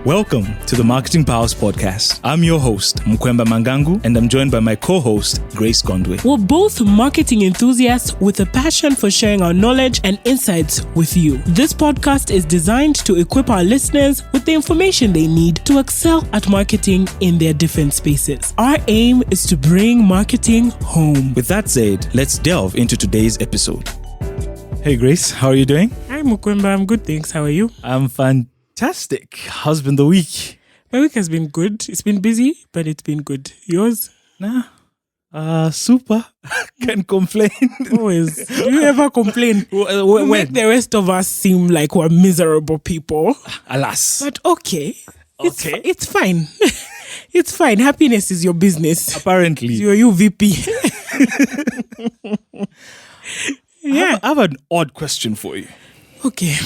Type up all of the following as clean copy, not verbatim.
Welcome to the Marketing Powers Podcast. I'm your host, Mkwemba Mangangu, and I'm joined by my co-host, Grace Gondwe. We're both marketing enthusiasts with a passion for sharing our knowledge and insights with you. This podcast is designed to equip our listeners with the information they need to excel at marketing in their different spaces. Our aim is to bring marketing home. With that said, let's delve into today's episode. Hey Grace, how are you doing? Hi Mkwemba, I'm good, thanks. How are you? I'm fantastic. How's been the week? My week has been good. It's been busy, but it's been good. Yours? Super. Can't complain. Always. Do you ever complain? When? Make the rest of us seem like we're miserable people. Alas. But okay. It's fine. It's fine. Happiness is your business. Apparently. You're you VP. Yeah. I have an odd question for you. Okay.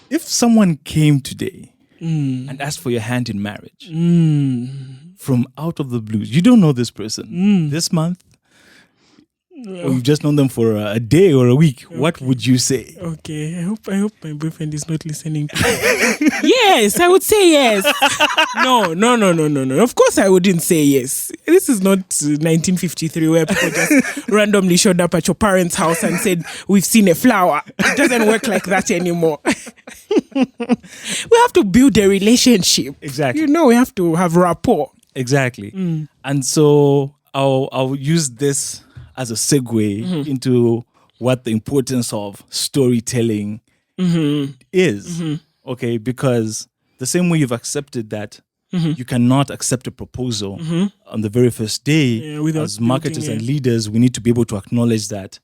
If someone came today and asked for your hand in marriage from out of the blue, you don't know this person this month, or you've just known them for a day or a week, what would you say? Okay. I hope my boyfriend is not listening. Yes, I would say yes. No. Of course I wouldn't say yes. This is not 1953 where people just randomly showed up at your parents' house and said, we've seen a flower. It doesn't work like that anymore. We have to build a relationship. Exactly. We have to have rapport. Exactly. And so I'll use this as a segue into what the importance of storytelling is. Okay, because the same way you've accepted that you cannot accept a proposal on the very first day, as marketers and leaders, we need to be able to acknowledge that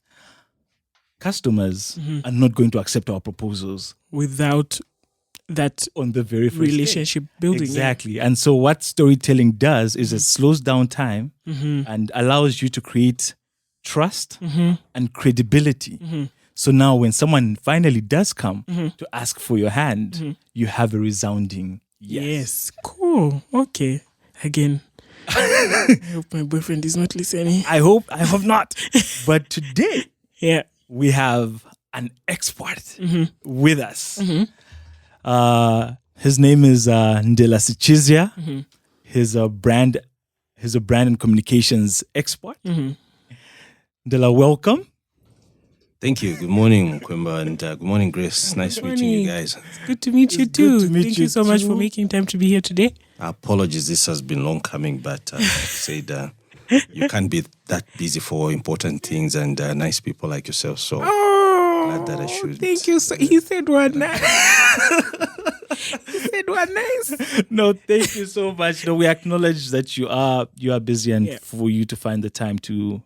customers are not going to accept our proposals without that on the very first relationship building. Exactly. And so what storytelling does is it slows down time and allows you to create trust and credibility. So now when someone finally does come to ask for your hand, you have a resounding yes. Cool. Okay. Again, I hope my boyfriend is not listening. I hope not. But today, we have an expert with us. His name is Ndela Sichizya. He's a brand and communications expert. Ndela, welcome. Thank you. Good morning, Mkwemba, and good morning, Grace. Nice meeting you guys. It's good to meet you too. Thank you so much for making time to be here today. Apologies, this has been long coming, but like I said, you can't be that busy for important things and nice people like yourself. So glad that I should. Thank you. So he said one nice. He said one nice. No, thank you so much. No, we acknowledge that you are busy, and for you to find the time to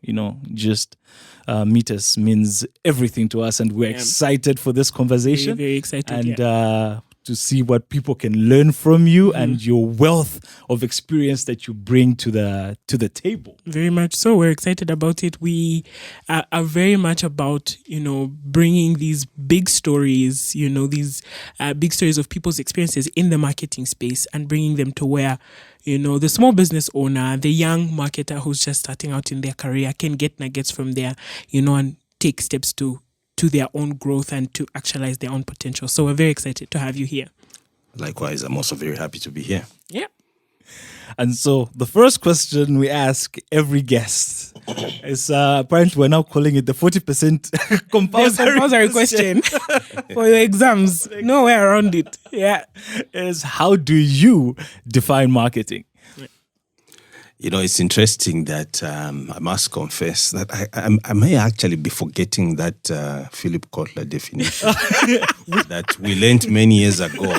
just meet us means everything to us, and we're excited for this conversation. Very, very excited, and to see what people can learn from you and your wealth of experience that you bring to the table. Very much so. We're excited about it. We are very much about, bringing these big stories, these big stories of people's experiences in the marketing space and bringing them to where, the small business owner, the young marketer who's just starting out in their career can get nuggets from there, and take steps to their own growth and to actualize their own potential. So we're very excited to have you here. Likewise, I'm also very happy to be here. Yeah. And so the first question we ask every guest is apparently we're now calling it the 40% compulsory question for your exams. No way around it. Yeah. Is how do you define marketing? It's interesting that I must confess that I may actually be forgetting that Philip Kotler definition that we learned many years ago,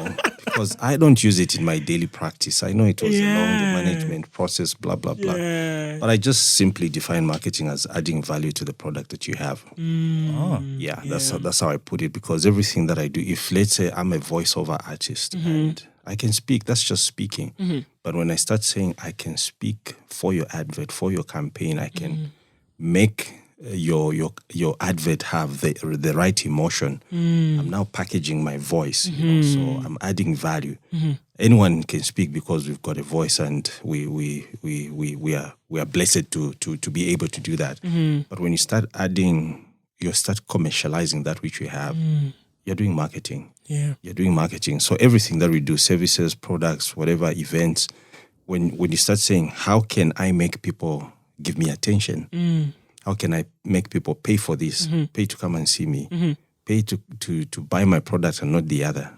because I don't use it in my daily practice. I know it was along the management process, blah, blah, blah. Yeah. But I just simply define marketing as adding value to the product that you have. That's how I put it, because everything that I do, if let's say I'm a voiceover artist and I can speak, that's just speaking. But when I start saying I can speak for your advert, for your campaign, I can make your advert have the right emotion. I'm now packaging my voice, so I'm adding value. Anyone can speak because we've got a voice, and we are blessed to be able to do that. But when you start commercializing that which you have, you're doing marketing. Yeah. You're doing marketing. So everything that we do, services, products, whatever, events, when you start saying, how can I make people give me attention? How can I make people pay for this, pay to come and see me, pay to buy my product and not the other?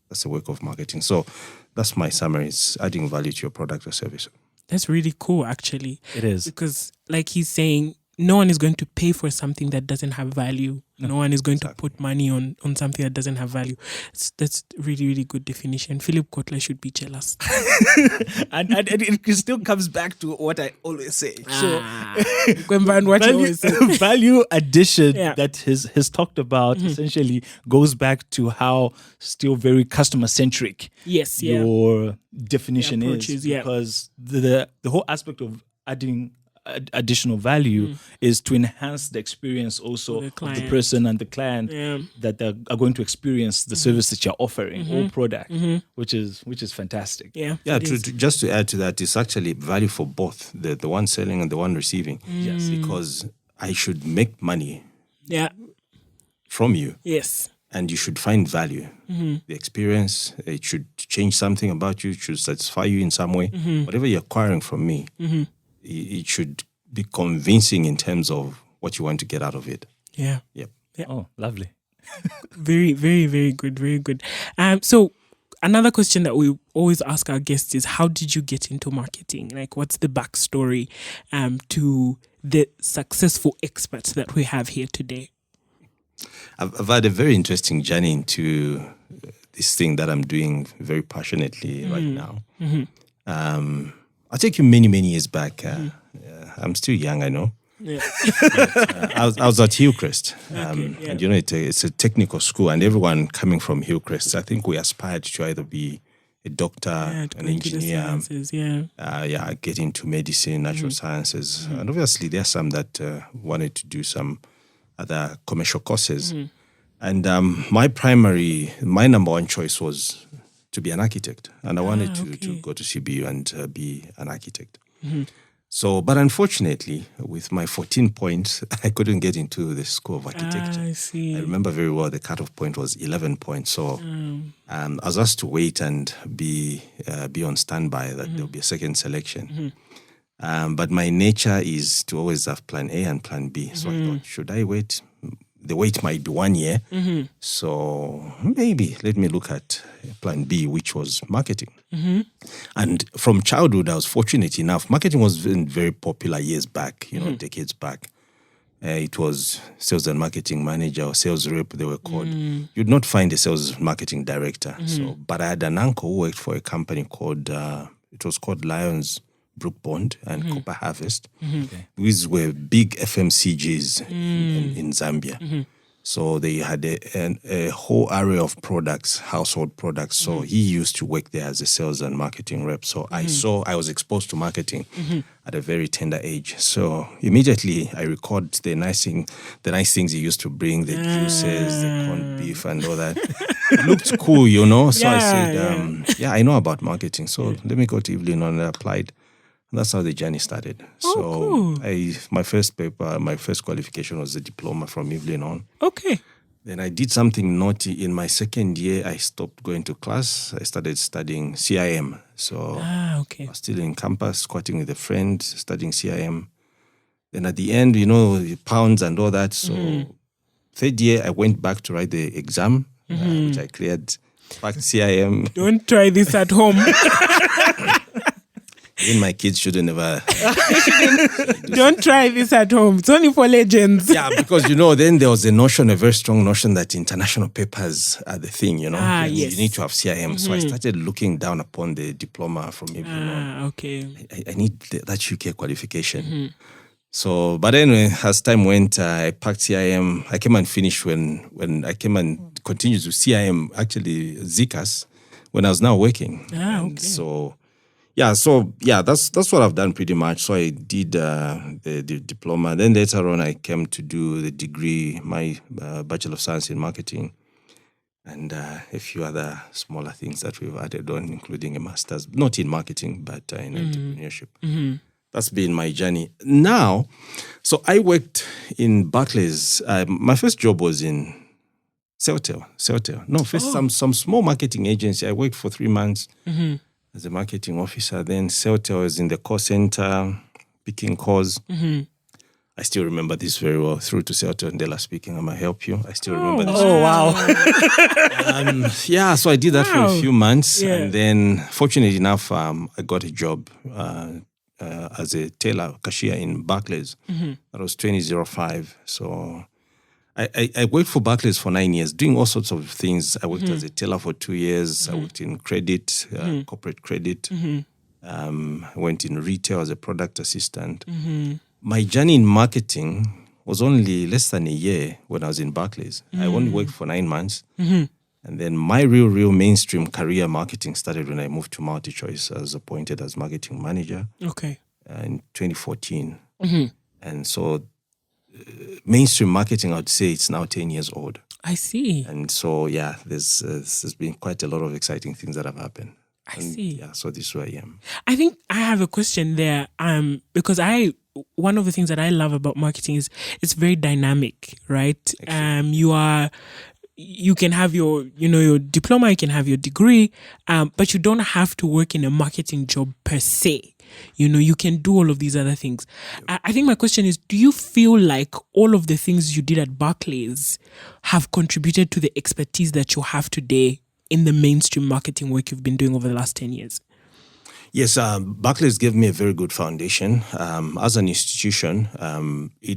That's the work of marketing. So that's my summary. It's adding value to your product or service. That's really cool, actually. It is. Because like he's saying, no one is going to pay for something that doesn't have value. No one is going to put money on something that doesn't have value. That's really, really good definition. Philip Kotler should be jealous. and it still comes back to what I always say. Value addition that has talked about essentially goes back to how still very customer centric your definition is. Because the whole aspect of adding additional value is to enhance the experience also of the person and the client that they are going to experience the service that you're offering or product, which is fantastic. Just to add to that, it's actually value for both the one selling and the one receiving. Yes, because I should make money from you. Yes. And you should find value. The experience, it should change something about you, it should satisfy you in some way. Whatever you're acquiring from me, it should be convincing in terms of what you want to get out of it. Yeah. Oh, lovely. Very, very, very good. Very good. So another question that we always ask our guests is, how did you get into marketing? Like, what's the backstory to the successful experts that we have here today? I've had a very interesting journey into this thing that I'm doing very passionately right now. I'll take you many, many years back. I'm still young, I know. Yeah. I was at Hillcrest. And it's a technical school, and everyone coming from Hillcrest, I think we aspired to either be a doctor, an engineer, get into medicine, natural sciences. And obviously there are some that wanted to do some other commercial courses. And my number one choice was to be an architect. And I wanted to go to CBU and be an architect. So, but unfortunately, with my 14 points, I couldn't get into the School of Architecture. I see. I remember very well the cutoff point was 11 points. So I was asked to wait and be on standby that there'll be a second selection. But my nature is to always have plan A and plan B. So I thought, should I wait? The wait might be 1 year. So maybe let me look at plan B, which was marketing. And from childhood, I was fortunate enough. Marketing was very popular years back, decades back. It was sales and marketing manager or sales rep, they were called. You'd not find a sales marketing director. But I had an uncle who worked for a company called, it was called Lions Brook Bond and Copper Harvest. These were big FMCGs in Zambia. So they had a whole array of products, household products. So he used to work there as a sales and marketing rep. So I was exposed to marketing at a very tender age. So immediately I recalled the nice things he used to bring, the juices, the corned beef and all that. It looked cool, So I said, I know about marketing. So let me go to Evelyn and I applied. And that's how the journey started. Cool. My first qualification was a diploma from Evelyn on. Okay. Then I did something naughty. In my second year, I stopped going to class. I started studying CIM. So I was still in campus, squatting with a friend, studying CIM. Then at the end, the pounds and all that. So third year, I went back to write the exam, which I cleared. Back to CIM. Don't try this at home. Even my kids shouldn't ever. Don't try this at home. It's only for legends. Yeah, because, then there was a very strong notion that international papers are the thing, Yes. You need to have CIM. So I started looking down upon the diploma from Evelyn. Okay. I need that UK qualification. So, but anyway, as time went, I packed CIM. I came and finished when I came and continued with CIM, actually, ZCAS, when I was now working. So... that's what I've done pretty much. So I did the diploma. Then later on, I came to do the degree, my Bachelor of Science in Marketing, and a few other smaller things that we've added on, including a master's, not in marketing, but in entrepreneurship. That's been my journey. Now, so I worked in Barclays. My first job was in Celtel. No, first some small marketing agency. I worked for 3 months as a marketing officer. Then Celtel was in the call center, picking calls. I still remember this very well. Through to Celtel, Ndela speaking. I'm going to help you. I still remember this. Oh, wow. So I did that for a few months. Yeah. And then, fortunately enough, I got a job as a teller cashier in Barclays. That was 2005. So I worked for Barclays for 9 years, doing all sorts of things. I worked as a teller for 2 years. I worked in credit, corporate credit. I went in retail as a product assistant. My journey in marketing was only less than a year when I was in Barclays. I only worked for 9 months. And then my real mainstream career marketing started when I moved to MultiChoice. I was appointed as marketing manager in 2014. And so mainstream marketing, I would say it's now 10 years old. I see. And so, there's been quite a lot of exciting things that have happened. I see. Yeah, so this is where I am. I think I have a question there, because one of the things that I love about marketing is it's very dynamic, right? You can have your diploma, you can have your degree, but you don't have to work in a marketing job per se. You can do all of these other things. I think my question is, do you feel like all of the things you did at Barclays have contributed to the expertise that you have today in the mainstream marketing work you've been doing over the last 10 years? Yes, Barclays gave me a very good foundation. As an institution,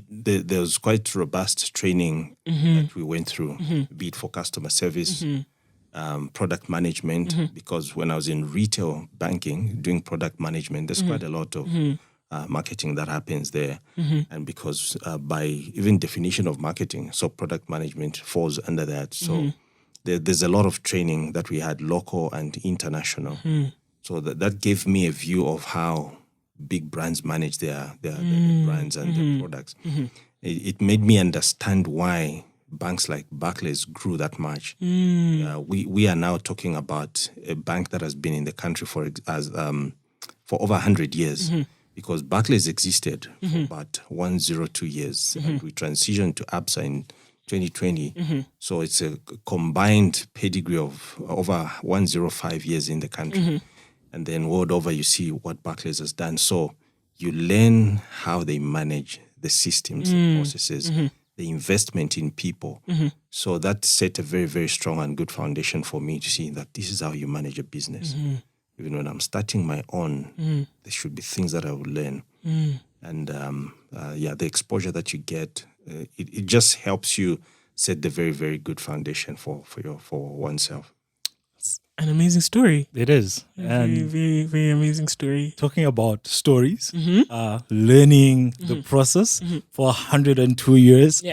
there was quite robust training that we went through, be it for customer service, product management, because when I was in retail banking doing product management, there's quite a lot of marketing that happens there. And because by even definition of marketing, so product management falls under that. So there's a lot of training that we had, local and international. So that gave me a view of how big brands manage their brands and their products. It made me understand why banks like Barclays grew that much. We are now talking about a bank that has been in the country for over 100 years, because Barclays existed for about 102 years, and we transitioned to ABSA in 2020. So it's a combined pedigree of over 105 years in the country. And then world over, you see what Barclays has done. So you learn how they manage the systems and processes, the investment in people. So that set a very, very strong and good foundation for me to see that this is how you manage a business. Even when I'm starting my own, there should be things that I will learn. And the exposure that you get, it just helps you set the very, very good foundation for oneself. An amazing story. It is. Very, very, very amazing story. Talking about stories, learning the process for 102 years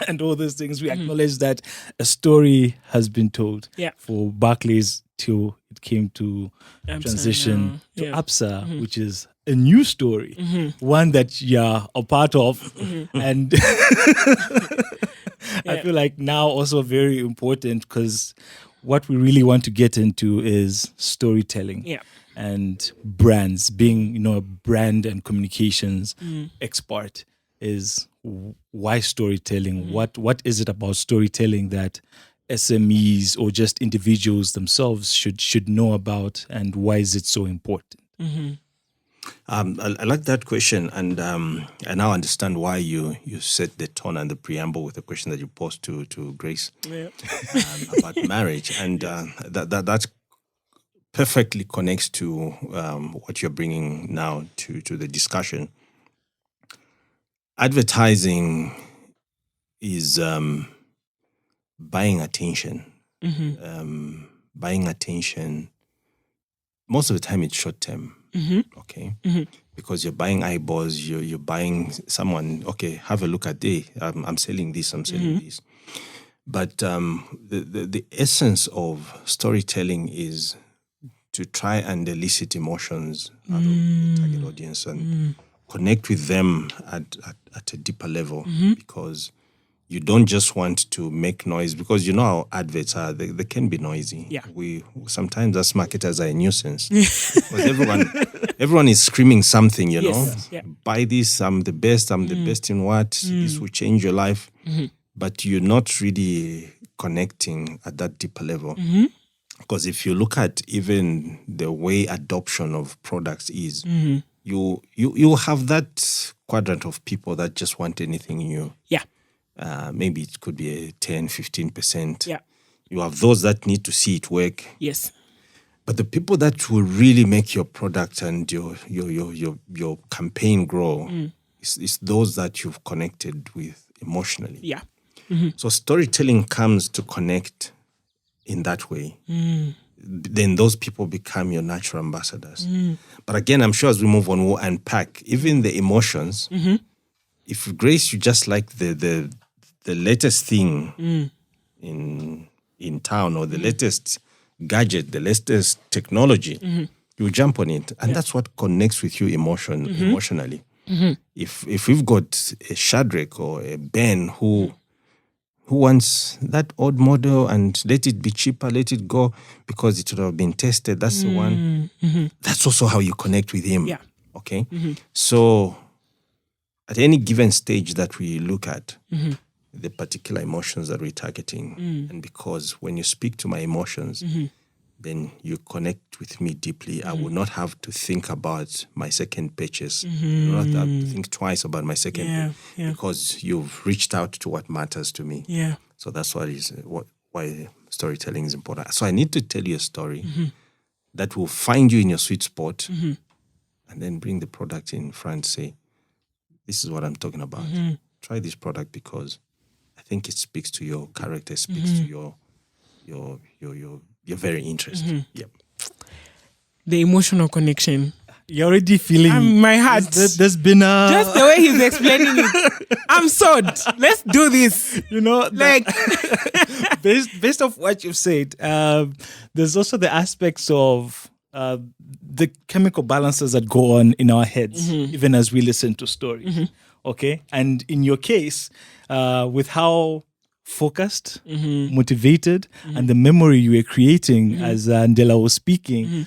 and all those things, we acknowledge that a story has been told for Barclays till it came to transition to ABSA, which is a new story, one that you're a part of. And I feel like now also very important, because what we really want to get into is storytelling and brands. Being, a brand and communications expert, is why storytelling? What is it about storytelling that SMEs or just individuals themselves should know about, and why is it so important? I like that question, and I now understand why you set the tone and the preamble with the question that you posed to Grace about marriage, and that perfectly connects to what you're bringing now to the discussion. Advertising is buying attention. Buying attention. Most of the time, it's short term. Okay, because you're buying eyeballs, you're buying someone. Okay, have a look at I'm selling this. I'm selling this. But the essence of storytelling is to try and elicit emotions out of the target audience and connect with them at a deeper level, because you don't just want to make noise, because how adverts are, they can be noisy. Yeah. We sometimes as marketers are a nuisance because everyone is screaming something, Yes. Yeah. Buy this, I'm the best in what, this will change your life. but you're not really connecting at that deeper level. Because if you look at even the way adoption of products is, you have that quadrant of people that just want anything new. Yeah. Maybe it could be a 10, 15%. Yeah. You have those that need to see it work. Yes. But the people that will really make your product and your campaign grow is those that you've connected with emotionally. Yeah. So storytelling comes to connect in that way. Then those people become your natural ambassadors. But again, I'm sure as we move on, we'll unpack even the emotions. If Grace, you just like the latest thing in town, or the latest gadget, the latest technology, you jump on it, and that's what connects with you emotionally. If we've got a Shadrach or a Ben who wants that old model and let it be cheaper, let it go because it would have been tested, that's the one. That's also how you connect with him. Yeah. Okay. So at any given stage that we look at, the particular emotions that we're targeting, and because when you speak to my emotions, then you connect with me deeply. I will not have to think about my second purchase. Not have to think twice about my second because you've reached out to what matters to me. Yeah. So that's why storytelling is important. So I need to tell you a story that will find you in your sweet spot, and then bring the product in front. Say, this is what I'm talking about. Try this product because I think it speaks to your character, speaks to your very interest. Yep. The emotional connection. You're already feeling My heart. There's been a Just the way he's explaining it. I'm sold. Let's do this. like based off what you've said, there's also the aspects of the chemical balances that go on in our heads, even as we listen to stories. Okay, and in your case, with how focused, motivated, and the memory you were creating as Ndela was speaking,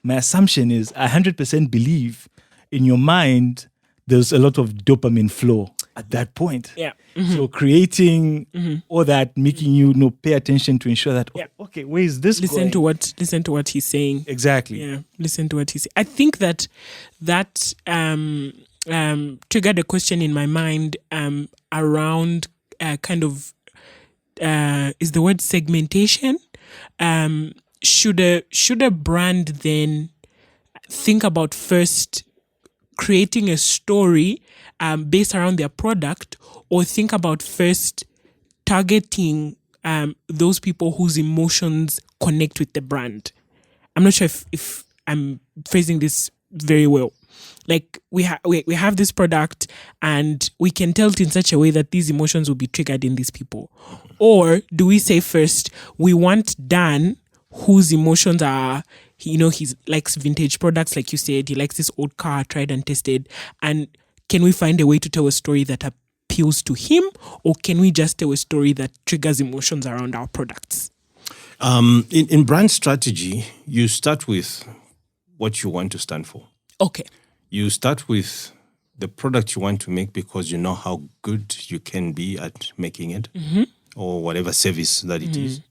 my assumption is I 100% believe in your mind there's a lot of dopamine flow at that point. Yeah. So creating all that, making you pay attention to ensure that okay, where is this Listen going? to what he's saying. Exactly. Yeah. Listen to what he's saying. I think that triggered a question in my mind around kind of is the word segmentation. Should a brand then think about first creating a story based around their product, or think about first targeting those people whose emotions connect with the brand? I'm not sure if I'm phrasing this very well. Like we have this product and we can tell it in such a way that these emotions will be triggered in these people. Or do we say first, we want Dan, whose emotions are, he likes vintage products, like you said, he likes this old car, tried and tested. And can we find a way to tell a story that appeals to him? Or can we just tell a story that triggers emotions around our products? In brand strategy, you start with what you want to stand for. Okay. You start with the product you want to make because you know how good you can be at making it, or whatever service that it is.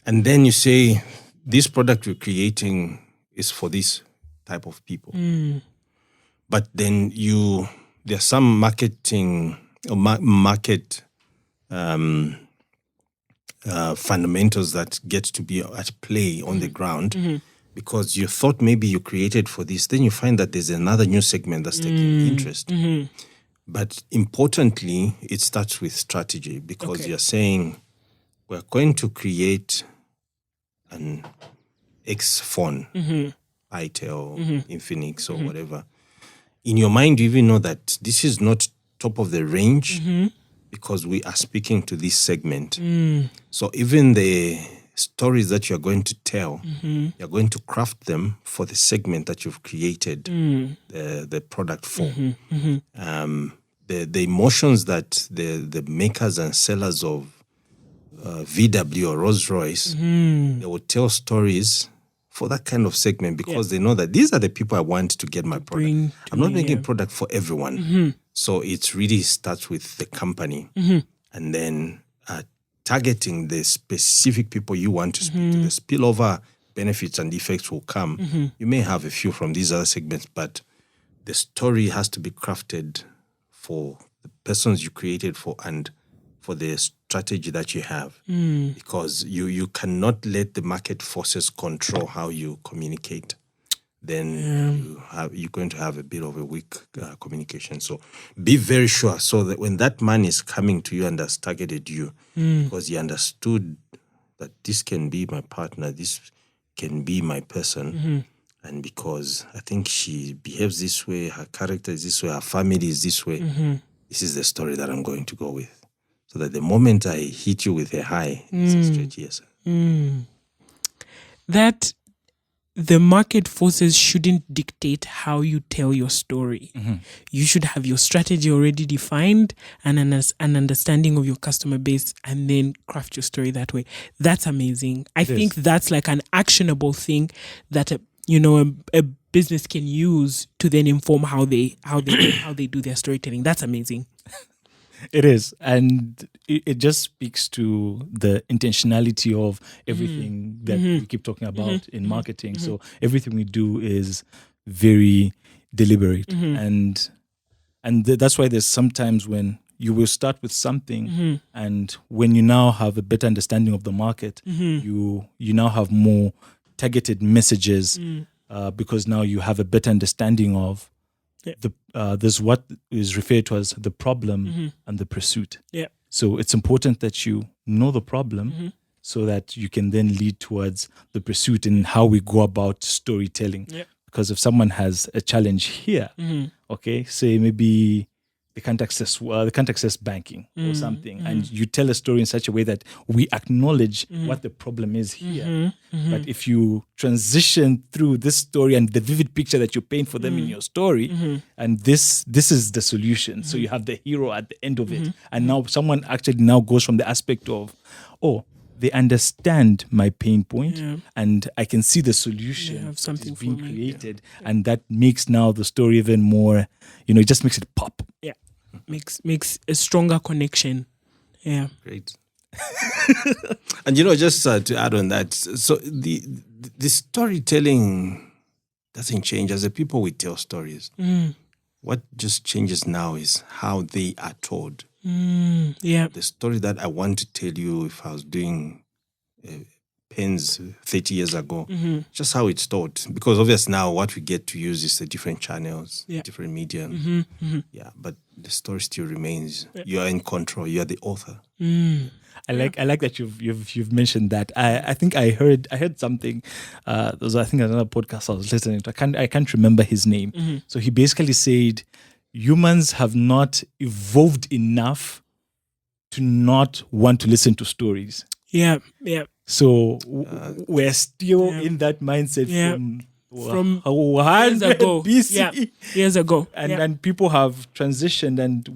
And then you say, this product we're creating is for this type of people. But then there's some marketing or market fundamentals that get to be at play on the ground. Because you thought maybe you created for this, then you find that there's another new segment that's taking interest. But importantly, it starts with strategy, because you're saying, we're going to create an X phone, Itel, Infinix, or whatever. In your mind, you even know that this is not top of the range, because we are speaking to this segment. So even the stories that you're going to tell, you're going to craft them for the segment that you've created the product for. The emotions that the makers and sellers of VW or Rolls-Royce, they will tell stories for that kind of segment, because they know that these are the people I want to get my product. I'm not making a product for everyone. So it really starts with the company. and then targeting the specific people you want to speak to. The spillover benefits and effects will come. You may have a few from these other segments, but the story has to be crafted for the persons you created for and for the strategy that you have, because you cannot let the market forces control how you communicate. Then you're going to have a bit of a weak communication. So be very sure so that when that man is coming to you and has targeted you, because he understood that this can be my partner, this can be my person, and because I think she behaves this way, her character is this way, her family is this way, this is the story that I'm going to go with. So that the moment I hit you with a high, it's a straight yes. That the market forces shouldn't dictate how you tell your story. You should have your strategy already defined and an understanding of your customer base, and then craft your story that way. That's amazing. I think that's like an actionable thing that a business can use to then inform how they do their storytelling. That's amazing. It is. And it just speaks to the intentionality of everything that we keep talking about in marketing. So everything we do is very deliberate. And that's why there's sometimes when you will start with something and when you now have a better understanding of the market, you now have more targeted messages because now you have a better understanding of there's what is referred to as the problem and the pursuit. So it's important that you know the problem so that you can then lead towards the pursuit in how we go about storytelling. Because if someone has a challenge here, okay, say maybe they can't access banking or something, and you tell a story in such a way that we acknowledge what the problem is here. But if you transition through this story and the vivid picture that you paint for them in your story, and this is the solution. So you have the hero at the end of it, and now someone actually now goes from the aspect of, oh, they understand my pain point, and I can see the solution have something being for me. created, and that makes now the story even more. It just makes it pop. Makes a stronger connection. Great. And just to add on that, so the storytelling doesn't change. As a people, we tell stories. What just changes now is how they are told. The story that I want to tell you, if I was doing pens 30 years ago, just how it's taught. Because obviously now what we get to use is the different channels, different media. But the story still remains. You are in control. You are the author. I like that you've mentioned that. I think I heard something. There was, I think, another podcast I was listening to. I can't remember his name. So he basically said humans have not evolved enough to not want to listen to stories. So we're still in that mindset from 100 BC. Years ago. And people have transitioned, and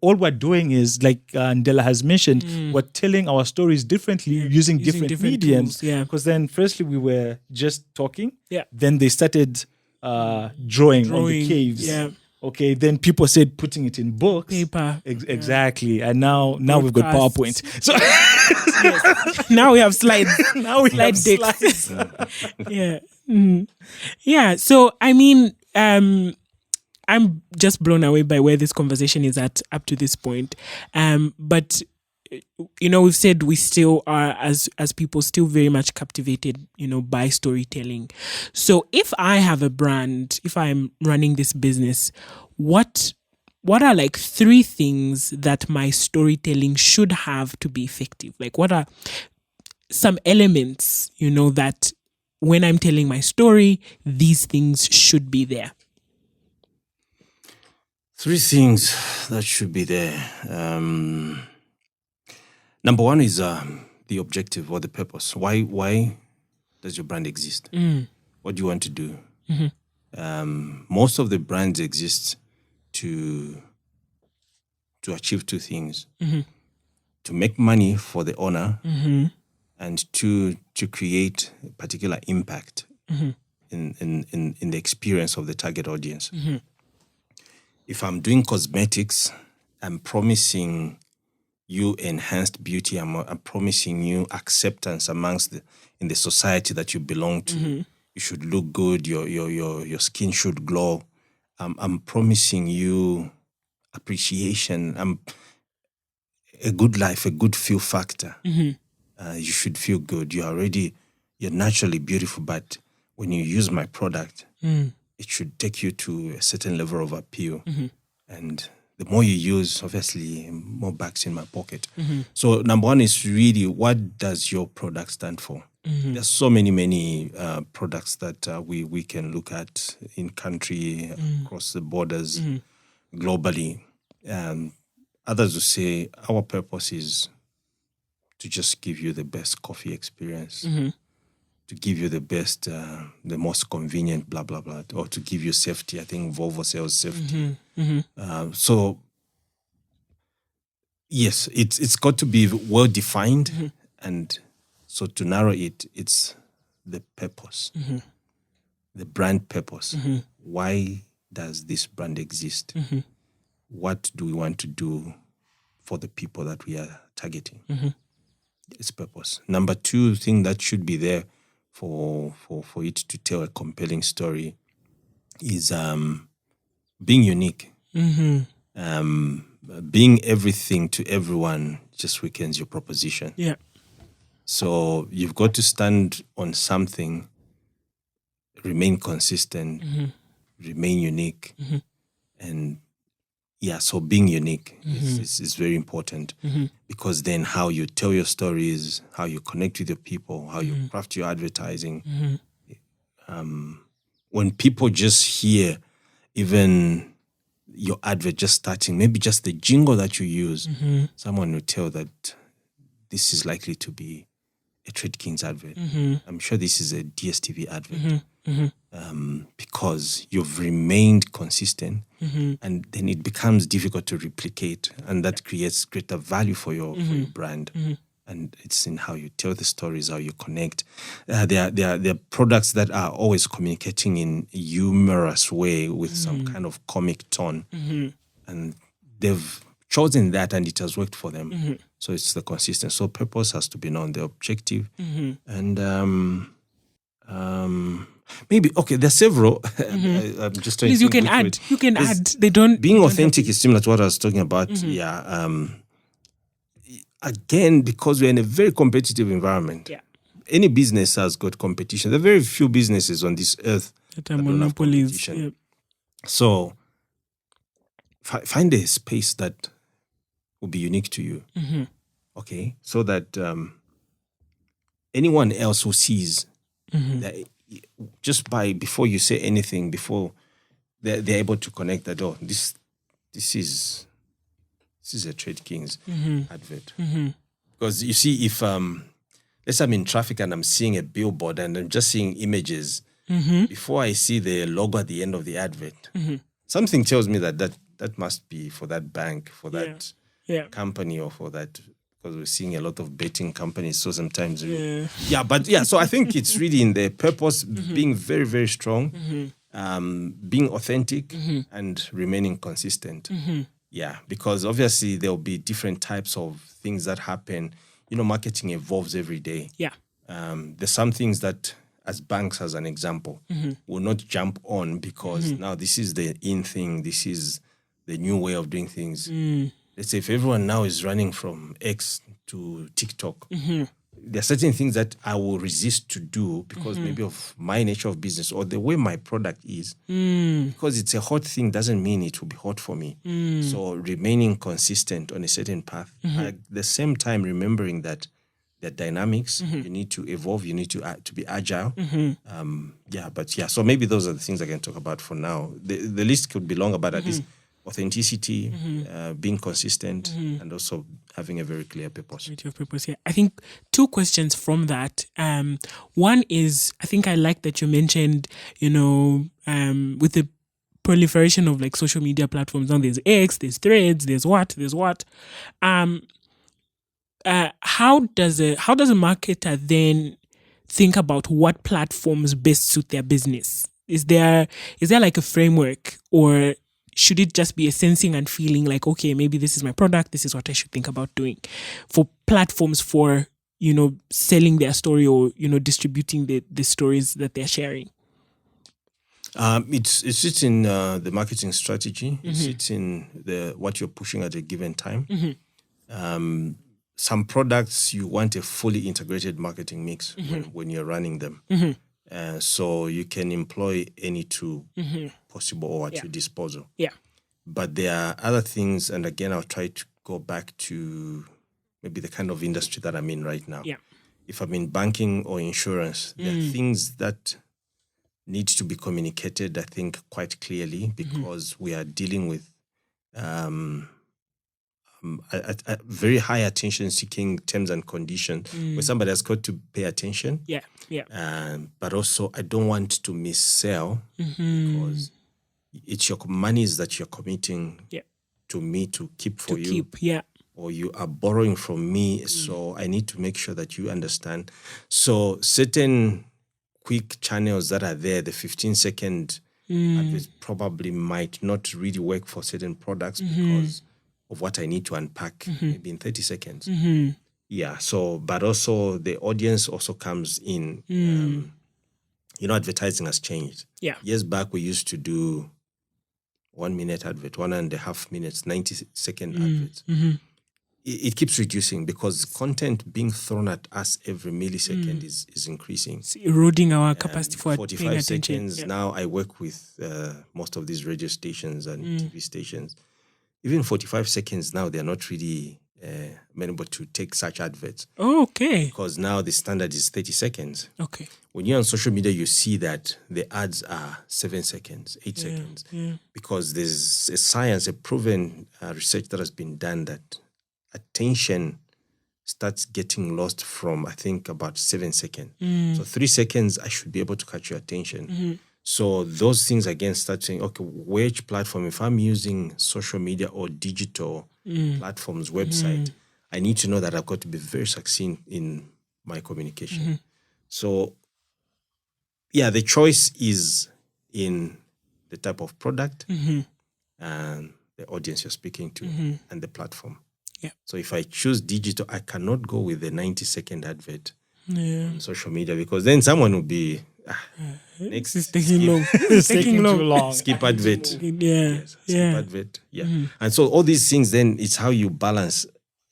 all we're doing is, like Ndela has mentioned, we're telling our stories differently using different mediums. Because then firstly we were just talking. Then they started drawing on the caves. Okay, then people said putting it in books. Paper. Exactly. And now we've got PowerPoint. So now we have slides. Slide decks. So I mean, I'm just blown away by where this conversation is at up to this point. But we've said we still are, as people, still very much captivated, by storytelling. So if I have a brand, if I'm running this business, what are like 3 things that my storytelling should have to be effective? Like, what are some elements, that when I'm telling my story, these things should be there? 3 things that should be there. Number 1 is the objective or the purpose. Why does your brand exist? What do you want to do? Most of the brands exist to achieve 2 things: to make money for the owner, and to create a particular impact in the experience of the target audience. If I'm doing cosmetics, I'm promising you enhanced beauty. I'm promising you acceptance in the society that you belong to. You should look good. Your skin should glow. I'm promising you appreciation. A good life, a good feel factor. You should feel good. You're naturally beautiful, but when you use my product, it should take you to a certain level of appeal. And the more you use, obviously, more bucks in my pocket. So number one is really, what does your product stand for? There's so many products that we can look at in country, across the borders, globally. Others will say our purpose is to just give you the best coffee experience, to give you the best, the most convenient, blah, blah, blah, or to give you safety. I think Volvo sells safety. So, yes, it's got to be well-defined. And so to narrow it, it's the purpose, the brand purpose. Why does this brand exist? What do we want to do for the people that we are targeting? Its purpose. Number two thing that should be there for it to tell a compelling story is being unique. Being everything to everyone just weakens your proposition. Yeah. So you've got to stand on something, remain consistent, remain unique, and so being unique is very important, because then how you tell your stories, how you connect with your people, how you craft your advertising. When people just hear even your advert just starting, maybe just the jingle that you use, someone will tell that this is likely to be a Trade Kings advert. I'm sure this is a DSTV advert. Because you've remained consistent, and then it becomes difficult to replicate, and that creates greater value for your brand. And it's in how you tell the stories, how you connect. There are products that are always communicating in a humorous way with some kind of comic tone, and they've chosen that, and it has worked for them. So it's the consistency. So purpose has to be known, the objective, and maybe there's several. I'm just trying. Please, to you can add. You can add. They don't. Being authentic is similar to what I was talking about. Again, because we're in a very competitive environment. Yeah. Any business has got competition. There are very few businesses on this earth that don't have competition. Yeah. So find a space that will be unique to you. Okay, so that anyone else who sees that, just before you say anything, before they're able to connect that, this is a Trade Kings advert. Because you see, if let's say I'm in traffic and I'm seeing a billboard and I'm just seeing images, before I see the logo at the end of the advert, something tells me that must be for that bank, for that company, or for that, because we're seeing a lot of betting companies. So sometimes, so I think it's really in the purpose, being very, very strong, being authentic, and remaining consistent. Yeah, because obviously there'll be different types of things that happen. Marketing evolves every day. Yeah. There's some things that, as banks, as an example, will not jump on because now this is the in thing. This is the new way of doing things. Let's say if everyone now is running from X to TikTok, there are certain things that I will resist to do because maybe of my nature of business or the way my product is. Because it's a hot thing doesn't mean it will be hot for me. So remaining consistent on a certain path, at the same time remembering that there are dynamics, you need to evolve, you need to be agile. So maybe those are the things I can talk about for now. The list could be longer, but at least authenticity, being consistent, and also having a very clear purpose. I think two questions from that. One is, I think I like that you mentioned, with the proliferation of like social media platforms, now there's X, there's Threads, there's what. How does a marketer then think about what platforms best suit their business? Is there like a framework, or should it just be a sensing and feeling like, okay, maybe this is my product, this is what I should think about doing? For platforms for, selling their story or, distributing the stories that they're sharing. It sits in the marketing strategy. It sits in what you're pushing at a given time. Some products you want a fully integrated marketing mix when you're running them. So you can employ any tool possible or at your disposal. Yeah. But there are other things, and again, I'll try to go back to maybe the kind of industry that I'm in right now. Yeah. If I'm in banking or insurance, there are things that need to be communicated, I think, quite clearly, because we are dealing with a very high attention-seeking terms and conditions where somebody has got to pay attention. Yeah, yeah. But also, I don't want to missell because it's your monies that you're committing to me to keep for you. Or you are borrowing from me, so I need to make sure that you understand. So certain quick channels that are there, the 15-second adverts probably might not really work for certain products because of what I need to unpack maybe in 30 seconds. Yeah, so, but also the audience also comes in. Advertising has changed. Yeah. Years back, we used to do 1 minute advert, 1.5 minutes, 90-second adverts. It keeps reducing because content being thrown at us every millisecond is increasing. It's eroding our capacity for 45 paying seconds. attention. Now I work with most of these radio stations and TV stations. Even 45 seconds now, they're not really amenable to take such adverts. Oh, okay. Because now the standard is 30 seconds. Okay. When you're on social media, you see that the ads are 7 seconds, 8 seconds. Yeah. Because there's a science, a proven research that has been done that attention starts getting lost from, I think, about 7 seconds. So 3 seconds, I should be able to catch your attention. So those things, again, start saying, okay, which platform, if I'm using social media or digital platforms, website, I need to know that I've got to be very succinct in my communication. So, yeah, the choice is in the type of product and the audience you're speaking to and the platform. Yeah. So if I choose digital, I cannot go with the 90-second advert on social media because then someone will be next It's taking long. It's taking too long. skip advert. Skip advert. And so all these things, then it's how you balance.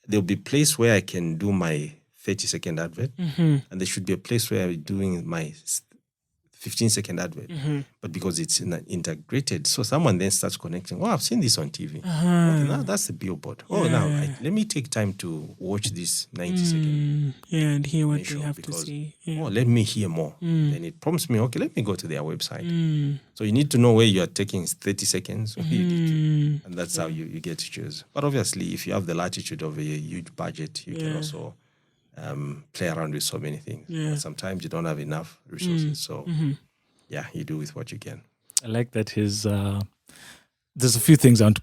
There'll be a place where I can do my 30-second advert, and there should be a place where I'm doing my 15-second advert. But because it's integrated, so someone then starts connecting. Oh, I've seen this on TV. Okay, now that's the billboard. Now let me take time to watch this 90-second. And hear what they have to say. Let me hear more. Then it prompts me, okay, let me go to their website. So you need to know where you are taking 30 seconds. And that's how you get to choose. But obviously, if you have the latitude of a huge budget, you can also play around with so many things. But sometimes you don't have enough resources. So, you do with what you can. I like that there's a few things I want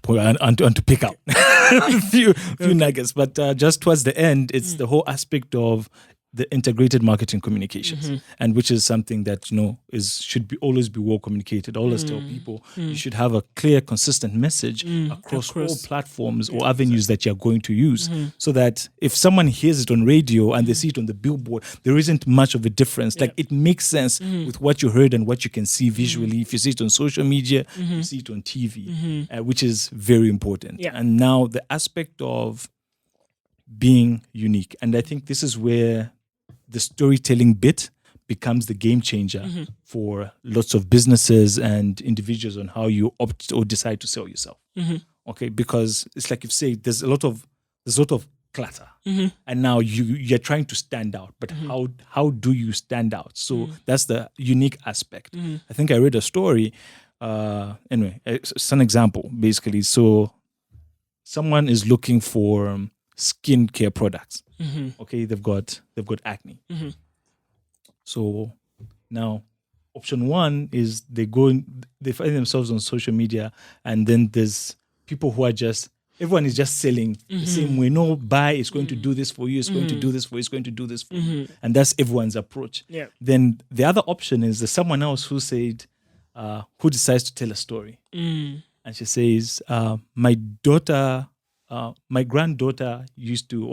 to pick up. a few nuggets. But just towards the end, it's the whole aspect of the integrated marketing communications, and which is something that should always be well communicated. I always tell people you should have a clear, consistent message across all platforms or avenues that you're going to use, so that if someone hears it on radio and they see it on the billboard, there isn't much of a difference. Like it makes sense with what you heard and what you can see visually. If you see it on social media, you see it on TV, which is very important. And now the aspect of being unique, and I think this is where the storytelling bit becomes the game changer for lots of businesses and individuals on how you opt or decide to sell yourself. Okay, because it's like you say, there's a lot of clutter, and now you're trying to stand out. But how do you stand out? So that's the unique aspect. I think I read a story. Anyway, it's an example basically. So someone is looking for skincare products. Okay, they've got acne. So now option one is they find themselves on social media, and then there's people who are everyone is just selling the same way. No, buy, it's going to do this for you, it's going to do this for you, it's going to do this for you. And that's everyone's approach. Then the other option is there's someone else who said, who decides to tell a story. and she says, my granddaughter my daughter used to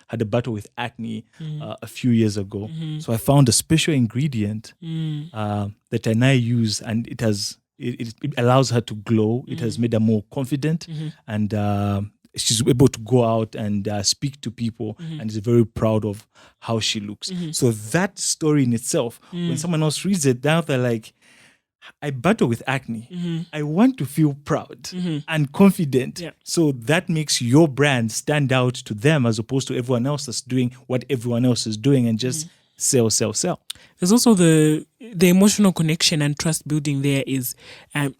had a battle with acne a few years ago. So I found a special ingredient that I now use, and it allows her to glow. It has made her more confident, and she's able to go out and speak to people, and is very proud of how she looks. So that story in itself, when someone else reads it, now they're like, I battle with acne. I want to feel proud and confident. Yeah. So that makes your brand stand out to them, as opposed to everyone else that's doing what everyone else is doing and just sell. There's also the emotional connection and trust building. There is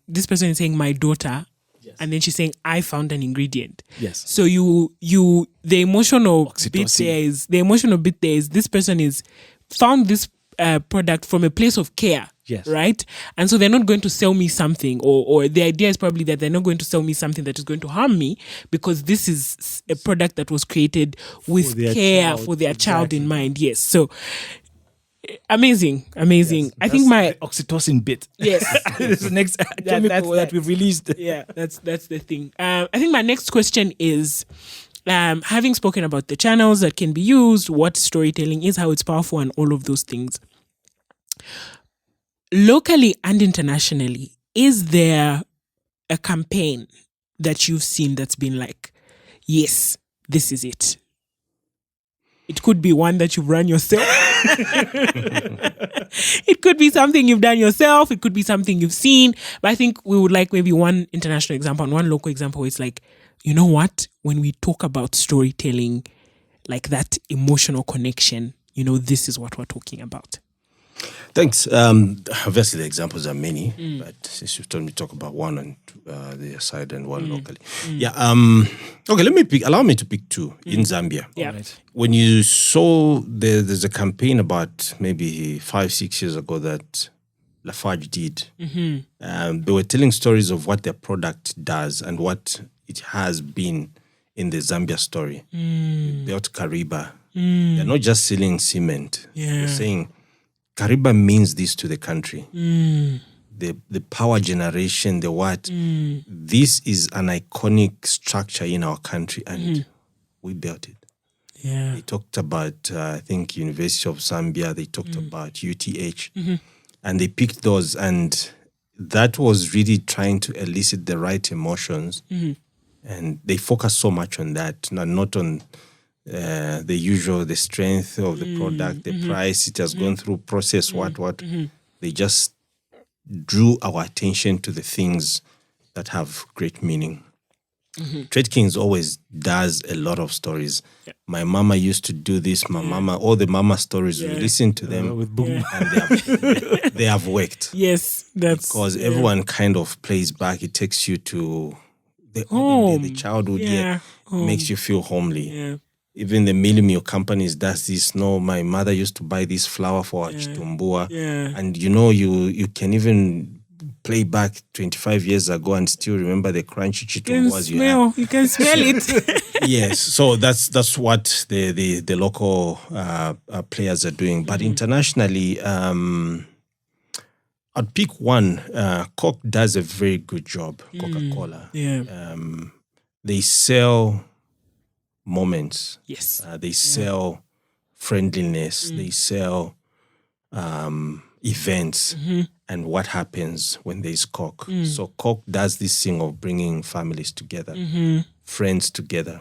this person is saying my daughter, and then she's saying I found an ingredient. Yes. So the emotional Oxytocin. bit there is this person is found this product from a place of care. Yes. Right? And so they're not going to sell me something, or the idea is probably that they're not going to sell me something that is going to harm me, because this is a product that was created with care for their child in mind. Yes. So amazing. Yes, I think the oxytocin bit. Yes. This is the next chemical that we've released. Yeah, that's the thing. I think my next question is, having spoken about the channels that can be used, what storytelling is, how it's powerful, and all of those things, locally and internationally, is there a campaign that you've seen that's been like, yes, this is it? It could be one that you've run yourself. It could be something you've done yourself. It could be something you've seen. But I think we would like maybe one international example and one local example where it's like, you know what? When we talk about storytelling, like that emotional connection, this is what we're talking about. Thanks. Obviously, the examples are many, but since you've told me to talk about one on the side and one locally. Yeah. Okay, allow me to pick two in Zambia. Yeah. Right. When you saw there's a campaign about maybe 5-6 years ago that Lafarge did, they were telling stories of what their product does and what it has been in the Zambia story. They built Kariba. They're not just selling cement. They're saying, Kariba means this to the country. The power generation, the what. This is an iconic structure in our country, and we built it. Yeah. They talked about, I think, University of Zambia. They talked about UTH. And they picked those, and that was really trying to elicit the right emotions. And they focused so much on that, not on the strength of the product, the price, it has gone through process, what. They just drew our attention to the things that have great meaning. Trade Kings always does a lot of stories. Yeah. My mama used to do this, all the mama stories, we listen to them, and they have worked. Yes, because everyone kind of plays back. It takes you to the childhood, makes you feel homely. Yeah. Even the Millimio companies does this. No, my mother used to buy this flour for chitumbua. Yeah. And you can even play back 25 years ago and still remember the crunchy chitumbuas you had. You can smell it. Yes, so that's what the local players are doing. But internationally, I'd pick one. Coke does a very good job, Coca-Cola. Yeah. They sell moments. Yes. They sell friendliness. They sell events and what happens when there's Coke. So Coke does this thing of bringing families together, friends together,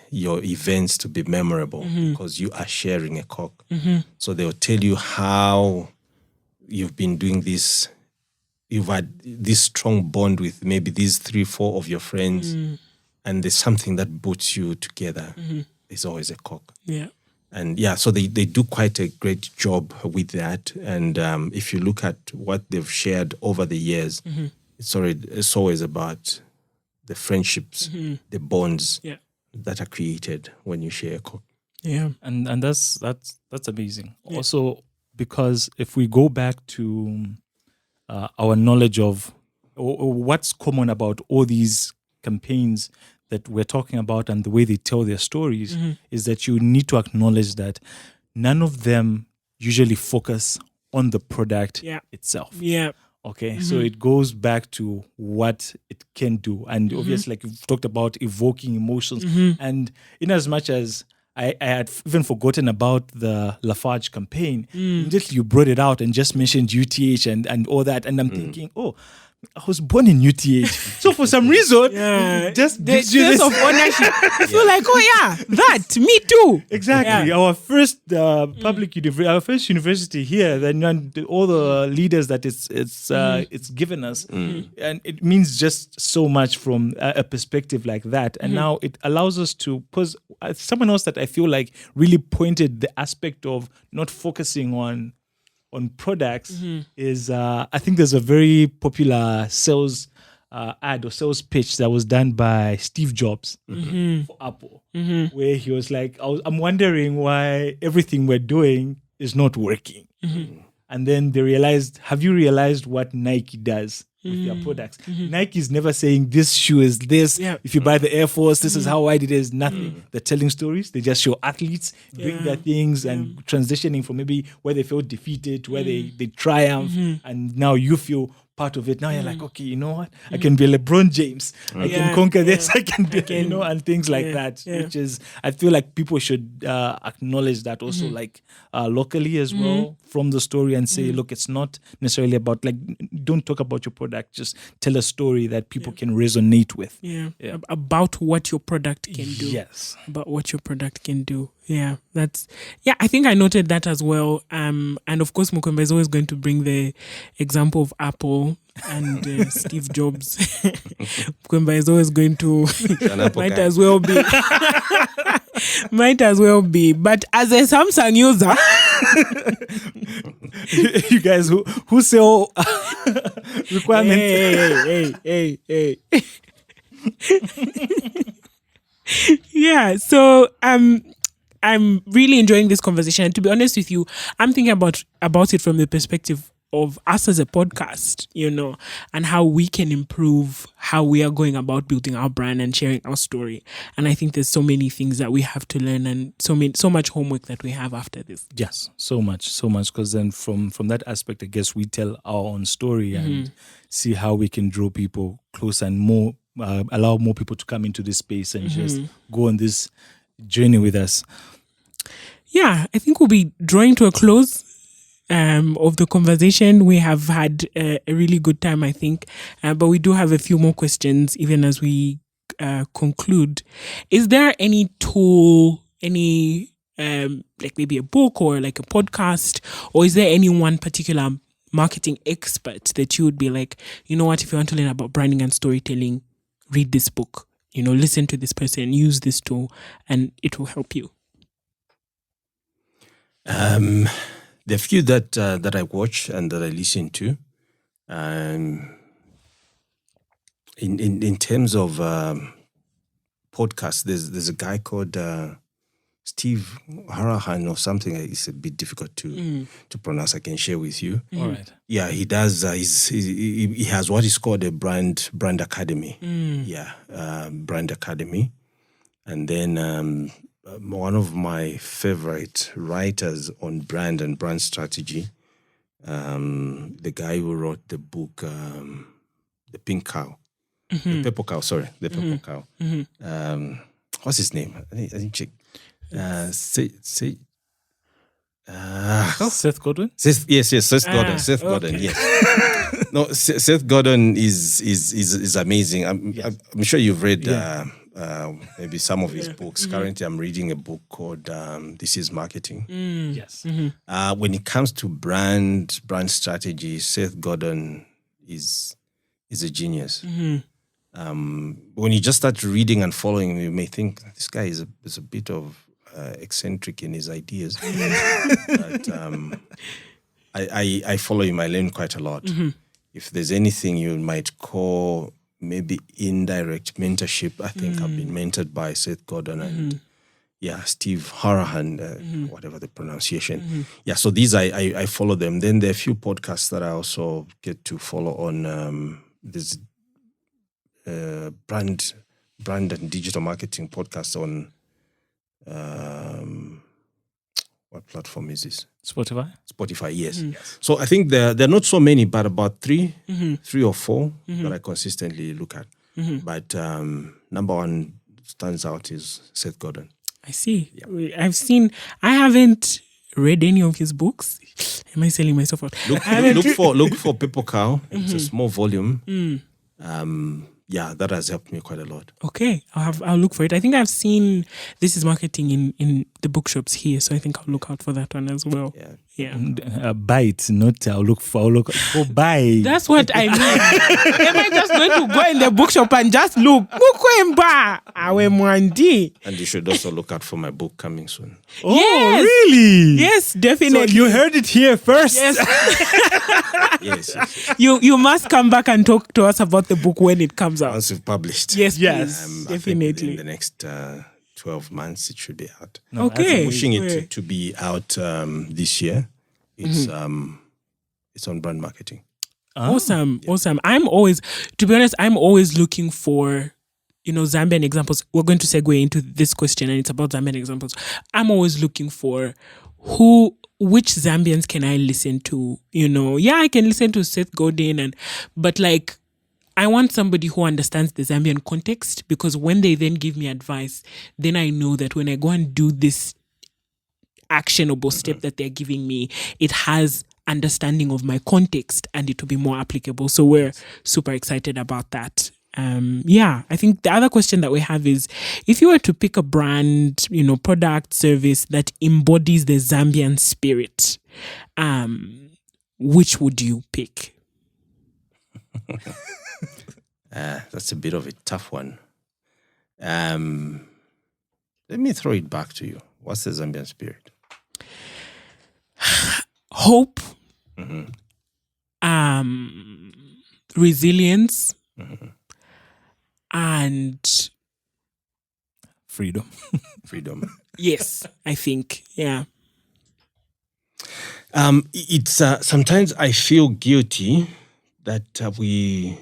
your events to be memorable because you are sharing a Coke. So they'll tell you how you've been doing this. You've had this strong bond with maybe these 3-4 of your friends. And there's something that puts you together. There's always a Coke. Yeah. And so they do quite a great job with that. And if you look at what they've shared over the years, it's always about the friendships, the bonds that are created when you share a Coke. Yeah. And that's amazing. Yeah. Also, because if we go back to our knowledge of or what's common about all these campaigns that we're talking about and the way they tell their stories is that you need to acknowledge that none of them usually focus on the product itself. Yeah. Okay, so it goes back to what it can do. And obviously, like you've talked about evoking emotions. And in as much as I had even forgotten about the Lafarge campaign, immediately you brought it out and just mentioned UTH and all that. And I'm thinking, oh, I was born in UTH. So for some reason, it just The gives you sense this of ownership. I feel like, oh yeah, that, me too. Exactly. Yeah. Our first our first university here, then all the leaders that it's given us, and it means just so much from a perspective like that. And now it allows us to, because someone else that I feel like really pointed the aspect of not focusing on products is I think there's a very popular sales ad or sales pitch that was done by Steve Jobs for Apple, where he was like, I'm wondering why everything we're doing is not working. And then they realized, have you realized what Nike does with their products? Nike is never saying this shoe is this. Yeah. If you buy the Air Force, this is how wide it is. Nothing. They're telling stories. They just show athletes doing their things and transitioning from maybe where they felt defeated to where they triumph. And now you feel part of it. Now you're like, okay, you know what? I can be LeBron James. I can conquer this. I can do, and things like that. Which is, I feel like people should acknowledge that also, like locally as well from the story and say, look, it's not necessarily about, like, don't talk about your product. Just tell a story that people can resonate with. About what your product can do. Yes. About what your product can do. Yeah, I think I noted that as well. And of course, Mukwemba is always going to bring the example of Apple and Steve Jobs. Mukwemba is always going to, might as well be. Might as well be. But as a Samsung user, you guys who sell requirements. Hey. Yeah, so I'm really enjoying this conversation. And to be honest with you, I'm thinking about it from the perspective of us as a podcast, and how we can improve how we are going about building our brand and sharing our story. And I think there's so many things that we have to learn and so much homework that we have after this. Yes, so much. Because then from that aspect, I guess we tell our own story and see how we can draw people closer and more, allow more people to come into this space and just go on this journey with us. Yeah, I think we'll be drawing to a close of the conversation. We have had a really good time, I think, but we do have a few more questions even as we conclude. Is there any tool, like maybe a book or like a podcast, or is there any one particular marketing expert that you would be like, you know what, if you want to learn about branding and storytelling, read this book, listen to this person, use this tool, and it will help you? The few that I watch and that I listen to, in terms of podcasts, there's a guy called Steve Harahan or something. It's a bit difficult to pronounce. I can share with you. All right. Yeah, he does. He has what is called a brand academy. Brand academy, and then. One of my favorite writers on brand and brand strategy, the guy who wrote the book, The Pink Cow, the Purple Cow, the Purple Cow. What's his name? I didn't check. Seth Godin? Yes, Seth Godin. Seth Godin, yes. No, Seth Godin is amazing. I'm sure you've read maybe some of his books. Currently, I'm reading a book called This Is Marketing. Yes. When it comes to brand strategy, Seth Godin is a genius. When you just start reading and following him, you may think this guy is a bit of eccentric in his ideas. But I follow him. I learn quite a lot. If there's anything you might call maybe indirect mentorship, I think I've been mentored by Seth Godin and Steve Harahan, whatever the pronunciation. So these I follow them. Then there are a few podcasts that I also get to follow on this brand and digital marketing podcast on What platform is this? Spotify. Spotify, yes. So I think there are not so many, but about three or four that I consistently look at. But number one stands out is Seth Godin. I see. Yeah. I haven't read any of his books. Am I selling myself out? Look for Paper Cow. It's a small volume. That has helped me quite a lot. Okay, I'll look for it. I think I've seen This Is Marketing in the bookshops here, so I think I'll look out for that one as well. Yeah. Buy it, not I'll look. Go buy. That's what I mean. Am I just going to go in the bookshop and just look? And you should also look out for my book coming soon. Oh, yes. really? Yes, definitely. So you heard it here first. Yes. Yes. You must come back and talk to us about the book when it comes out. Once you've published. Yes, yes. please. I think Definitely. in the next 12 months, it should be out. No, Okay. Pushing it to be out this year. It's on brand marketing. Awesome. I'm always looking for, Zambian examples. We're going to segue into this question, and it's about Zambian examples. I'm always looking for which Zambians can I listen to? I can listen to Seth Godin, but I want somebody who understands the Zambian context, because when they then give me advice, then I know that when I go and do this actionable step that they're giving me, it has understanding of my context and it will be more applicable. So we're super excited about that. I think the other question that we have is, if you were to pick a brand, product, service that embodies the Zambian spirit, which would you pick? That's a bit of a tough one. Let me throw it back to you. What's the Zambian spirit? Hope, resilience, and freedom. Yes, I think, yeah. It's sometimes I feel guilty that we,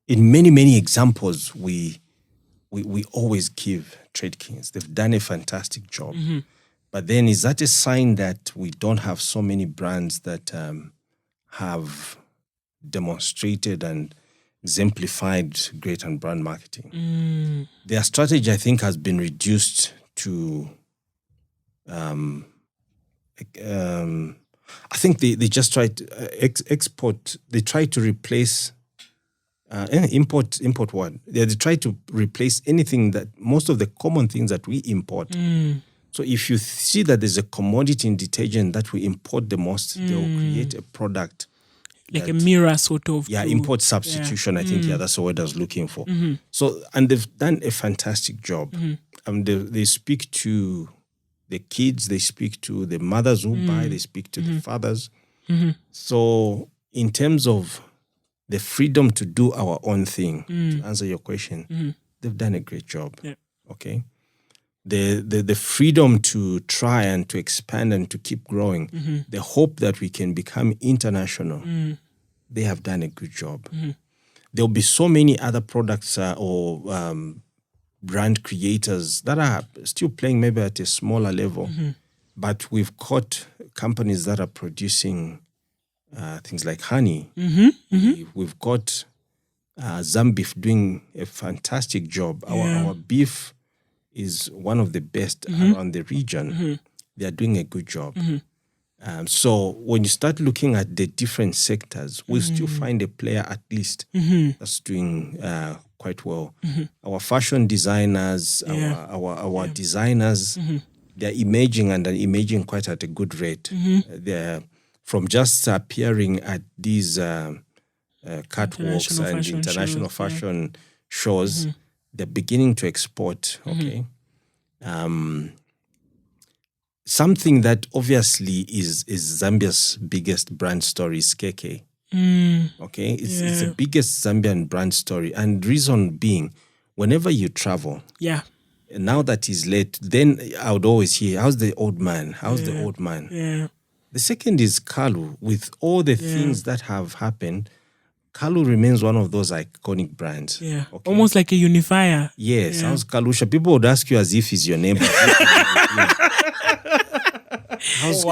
in many examples, we always give Trade Kings. They've done a fantastic job. But then, is that a sign that we don't have so many brands that have demonstrated and exemplified great and brand marketing? Their strategy, I think, has been reduced to, I think they just try to export. They try to replace import what? They try to replace anything that, most of the common things that we import. So if you see that there's a commodity in detergent that we import the most, they'll create a product. Like a mirror sort of. Yeah, import substitution, I think, that's the word I was looking for. So, and they've done a fantastic job. They speak to the kids, they speak to the mothers who buy, they speak to the fathers. So in terms of the freedom to do our own thing, to answer your question, they've done a great job. Yeah. Okay. The freedom to try and to expand and to keep growing, the hope that we can become international, they have done a good job. There'll be so many other products or brand creators that are still playing maybe at a smaller level, but we've got companies that are producing things like honey. We've got Zambeef doing a fantastic job. Our beef is one of the best around the region. They are doing a good job. So when you start looking at the different sectors, we still find a player at least that's doing quite well. Our fashion designers, our designers, they're emerging, and they're emerging quite at a good rate. They're from just appearing at these catwalks and international fashion shows, they're beginning to export. Okay. Something that obviously is Zambia's biggest brand story is KK. Okay, it's the biggest Zambian brand story, and reason being, whenever you travel, now that he's late, then I would always hear, "How's the old man? How's the old man?" Yeah. The second is Kalu. With all the things that have happened, Kalu remains one of those iconic brands. Yeah, okay? Almost like a unifier. Yes, how's Kalusha? People would ask you as if he's your neighbor. How's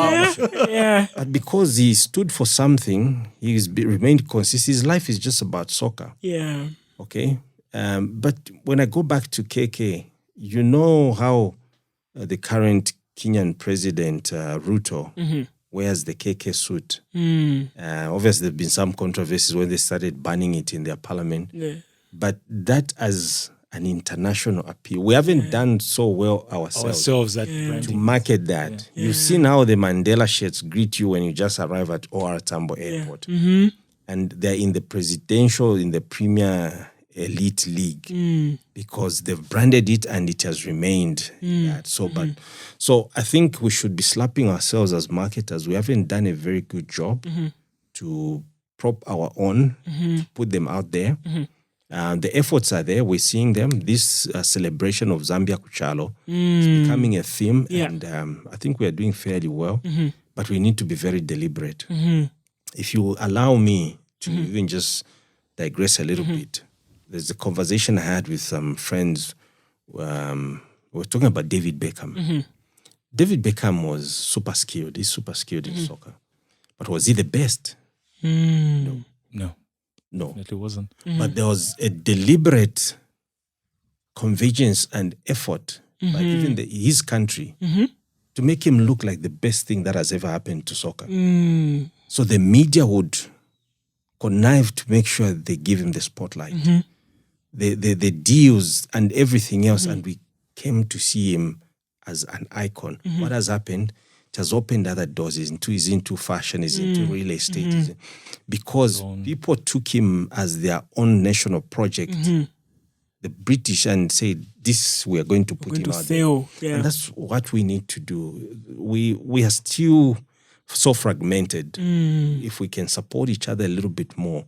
Yeah. But because he stood for something, he's remained consistent. His life is just about soccer. Yeah. Okay. But when I go back to KK, you know how the current Kenyan president, Ruto, wears the KK suit. Obviously, there have been some controversies when they started banning it in their parliament. Yeah. But that as an international appeal, we haven't done so well ourselves at to branding. market that. You've seen how the Mandela shirts greet you when you just arrive at OR Tambo Airport. And they're in the presidential, in the Premier Elite League because they've branded it and it has remained that. So I think we should be slapping ourselves as marketers. We haven't done a very good job to prop our own, to put them out there. The efforts are there. We're seeing them. This celebration of Zambia Kuchalo is becoming a theme, and I think we are doing fairly well. But we need to be very deliberate. If you allow me to even just digress a little bit, there's a conversation I had with some friends. We were talking about David Beckham. David Beckham was super skilled. He's super skilled in soccer. But was he the best? No. No. It wasn't. But there was a deliberate convergence and effort by even his country to make him look like the best thing that has ever happened to soccer. So the media would connive to make sure they give him the spotlight. The deals and everything else, and we came to see him as an icon. What has happened? It has opened other doors. He's into fashion, he's into real estate. Because people took him as their own national project, the British, and said, this, we are going to put him out there. Yeah. And that's what we need to do. We are still so fragmented. If we can support each other a little bit more,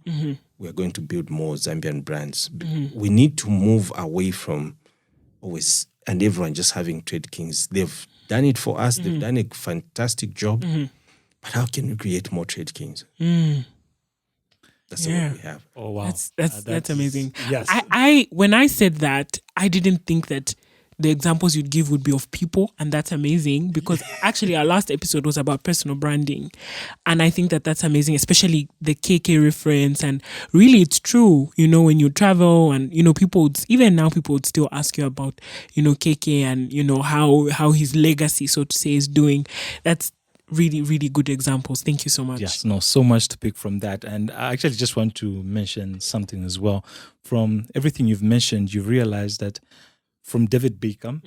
we are going to build more Zambian brands. We need to move away from always and everyone just having trade kings. They've done it for us. They've done a fantastic job. But how can we create more trade kings? That's what we have. Oh wow, that's amazing. Yes, I when I said that, I didn't think that the examples you'd give would be of people, and that's amazing because actually our last episode was about personal branding, and I think that that's amazing, especially the KK reference. And really, it's true. You know, when you travel, and you know, even now people would still ask you about, you know, KK and you know how his legacy, so to say, is doing. That's really, really good examples. Thank you so much. Yes, so much to pick from that. And I actually just want to mention something as well. From everything you've mentioned, you've realized that from David Beckham,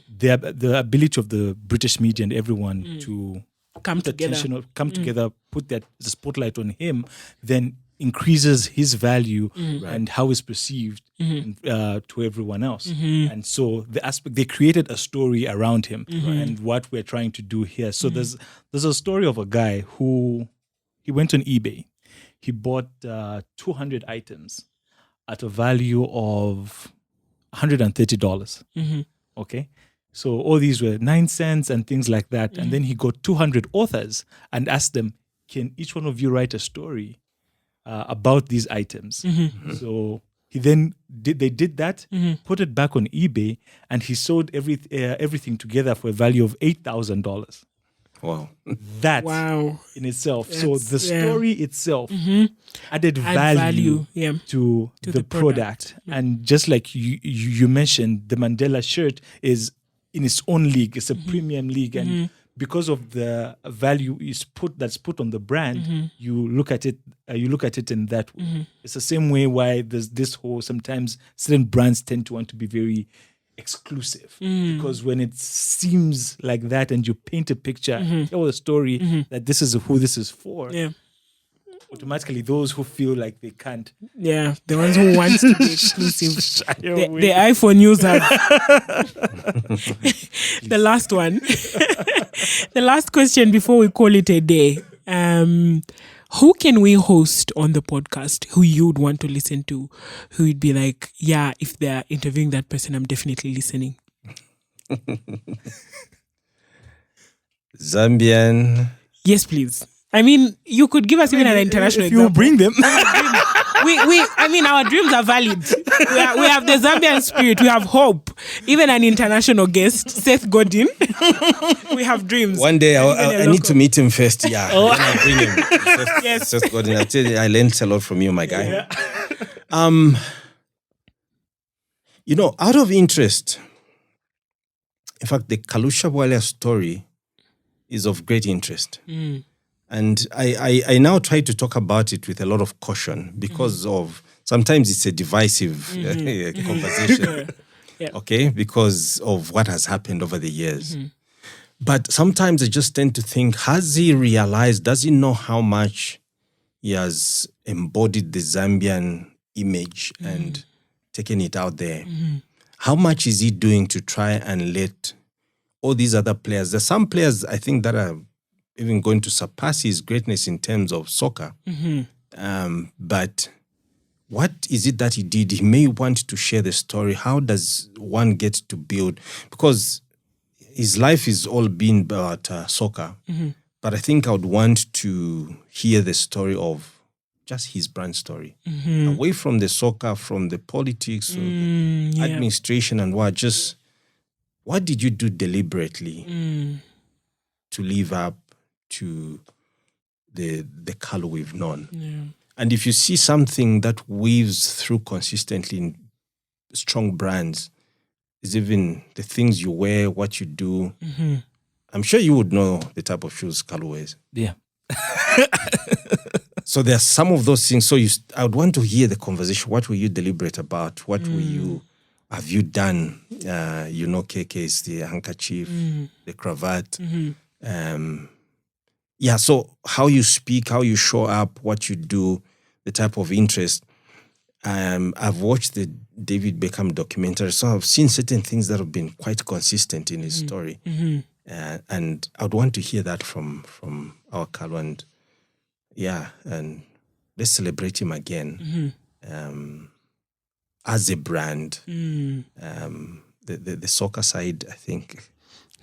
the ability of the British media and everyone to come together, put the spotlight on him, then increases his value and how he's perceived to everyone else. And so they created a story around him and what we're trying to do here. So there's a story of a guy who he went on eBay. He bought 200 items at a value of $130. Okay. So all these were 9 cents and things like that. And then he got 200 authors and asked them, can each one of you write a story about these items? So he then did that, put it back on eBay, and he sold everything together for a value of $8,000. Wow. That in itself. So the story itself added value to the product. And just like you mentioned, the Mandela shirt is in its own league. It's a premium league. And because of the value that's put on the brand, you look at it in that way. It's the same way why there's this whole, sometimes certain brands tend to want to be very exclusive, because when it seems like that and you paint a picture, tell a story that this is who this is for, automatically those who feel like they can't, the ones who want to be exclusive, the iPhone users. The last one, the last question before we call it a day. Who can we host on the podcast who you'd want to listen to, who you'd be like, yeah, if they're interviewing that person, I'm definitely listening? Zambian. Yes, please. I mean, you could give us even an international example. You bring them. I mean, our dreams are valid. We have the Zambian Spirit. We have hope. Even an international guest, Seth Godin. We have dreams. One day I need to meet him first. Yeah. Oh. Then I'll bring him. Yes. Seth Godin. I tell you, I learned a lot from you, my guy. Yeah. Out of interest, in fact, the Kalusha Bwalya story is of great interest. And I now try to talk about it with a lot of caution because of sometimes it's a divisive conversation. Yeah. Okay, because of what has happened over the years. But sometimes I just tend to think, has he realized, does he know how much he has embodied the Zambian image and taken it out there? How much is he doing to try and let all these other players, there's some players I think that are even going to surpass his greatness in terms of soccer. But what is it that he did? He may want to share the story. How does one get to build? Because his life is all been about soccer. But I think I would want to hear the story of just his brand story. Away from the soccer, from the politics, administration and what did you do deliberately to live up to the color we've known? And if you see something that weaves through consistently in strong brands, is even the things you wear, what you do. I'm sure you would know the type of shoes Kalu wears. Yeah. So there are some of those things. So I would want to hear the conversation. What were you deliberate about? What have you done? KK is the handkerchief, the cravat. So how you speak, how you show up, what you do, the type of interest. I've watched the David Beckham documentary, so I've seen certain things that have been quite consistent in his story. And I would want to hear that from our Kalu. And let's celebrate him again as a brand. The soccer side, I think,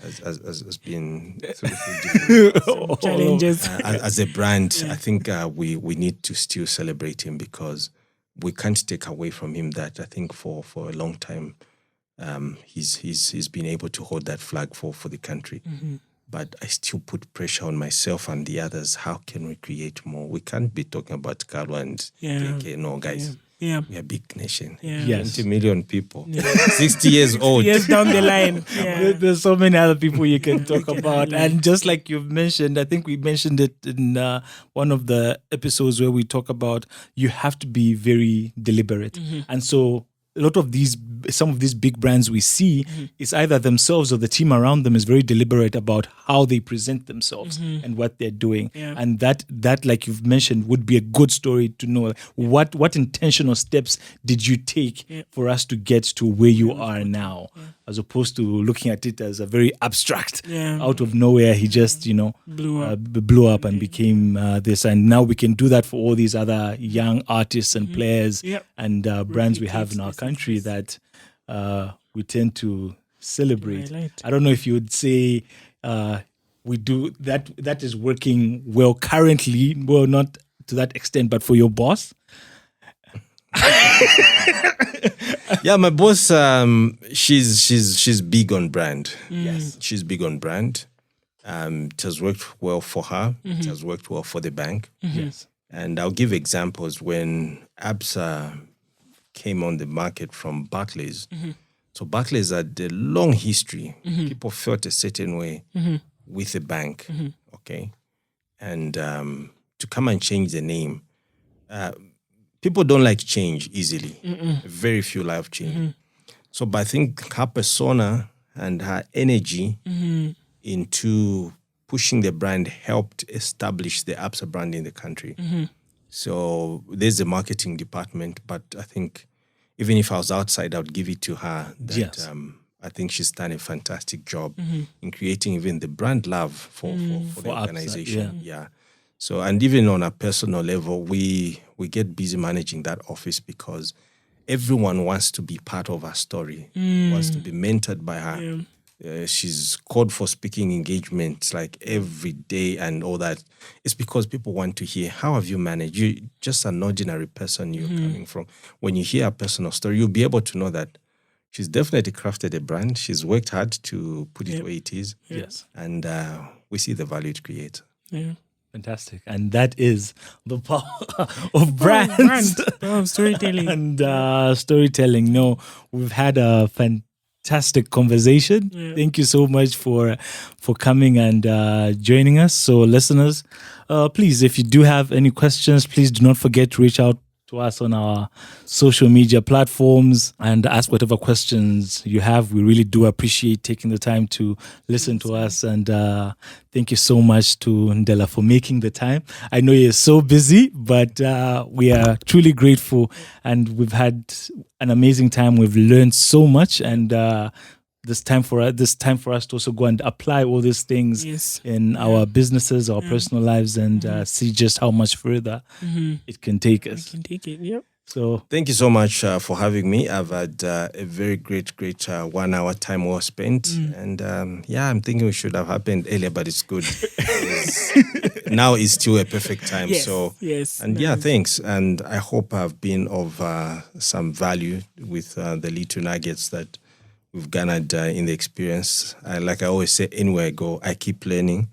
has been some challenges. As a brand, I think we need to still celebrate him because we can't take away from him that I think for a long time he's been able to hold that flag for the country. But I still put pressure on myself and the others. How can we create more? We can't be talking about Kalu and KK. No, guys. We are a big nation. 20 million people. 60 years old. Years down the line. There's so many other people you can talk about. And just like you've mentioned, I think we mentioned it in one of the episodes where we talk about you have to be very deliberate. And so a lot of some of these big brands we see is either themselves or the team around them is very deliberate about how they present themselves and what they're doing. And that, like you've mentioned, would be a good story to know. What intentional steps did you take for us to get to where you are now, as opposed to looking at it as a very abstract, out of nowhere, he just, blew up and became this. And now we can do that for all these other young artists and players and brands we have in our country that we tend to celebrate. I don't know if you would say we do that is working well currently, well, not to that extent, but for your boss. My boss, she's big on brand. Yes. She's big on brand. It has worked well for her. It has worked well for the bank. Yes. And I'll give examples. When Absa came on the market from Barclays. So Barclays had a long history. People felt a certain way with the bank, okay? And to come and change the name, people don't like change easily. Very few like change. So but I think her persona and her energy into pushing the brand helped establish the Absa brand in the country. So there's a marketing department, but I think even if I was outside, I would give it to her. That, I think she's done a fantastic job in creating even the brand love for the organization. So, and even on a personal level, we get busy managing that office because everyone wants to be part of her story, wants to be mentored by her. she's called for speaking engagements like every day and all that. It's because people want to hear, how have you managed? You just an ordinary person you're coming from. When you hear a personal story, you'll be able to know that she's definitely crafted a brand. She's worked hard to put it where it is. Yes. And we see the value it creates. Yeah. Fantastic. And that is the power of brands. Storytelling. And storytelling. No, we've had a fantastic conversation. Yeah. Thank you so much for coming and joining us. So listeners, please, if you do have any questions, please do not forget to reach out to us on our social media platforms and ask whatever questions you have. We really do appreciate taking the time to listen to us. And thank you so much to Ndela for making the time. I know you're so busy, but we are truly grateful, and we've had an amazing time. We've learned so much, and this time for us to also go and apply all these things in our businesses, our personal lives, and see just how much further it can take us. It can take it, yep. So thank you so much for having me. I've had a very great 1 hour time well spent. And I'm thinking we should have happened earlier, but it's good. Now is still a perfect time. Thanks. And I hope I've been of some value with the little nuggets that we've garnered in the experience. Like I always say, anywhere I go, I keep learning.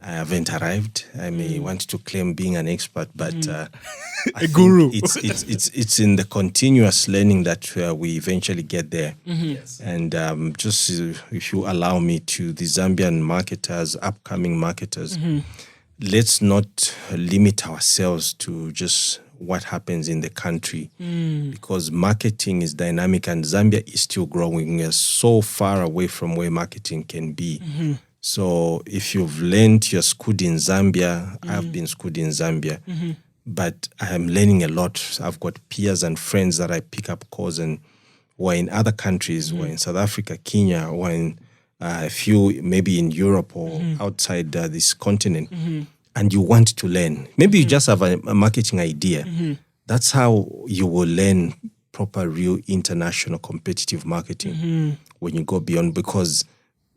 I haven't arrived. I may want to claim being an expert, but a guru. It's in the continuous learning that we eventually get there. Yes. And just if you allow me to the Zambian marketers, upcoming marketers, let's not limit ourselves to just what happens in the country, because marketing is dynamic and Zambia is still growing. We are so far away from where marketing can be. So if you've learned, you're schooled in Zambia, I've been schooled in Zambia, but I am learning a lot. I've got peers and friends that I pick up calls and who are in other countries, who are in South Africa, Kenya, or in a few maybe in Europe or outside this continent. And you want to learn. Maybe you just have a marketing idea. That's how you will learn proper, real international competitive marketing when you go beyond, because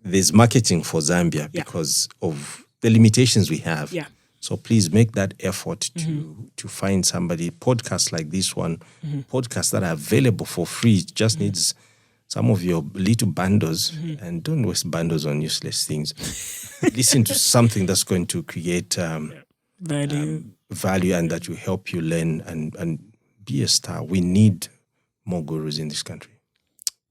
there's marketing for Zambia because of the limitations we have. Yeah. So please make that effort to find somebody. Podcasts like this one, podcasts that are available for free, it just needs some of your little bundles, and don't waste bundles on useless things. Listen to something that's going to create value and that will help you learn and be a star. We need more gurus in this country.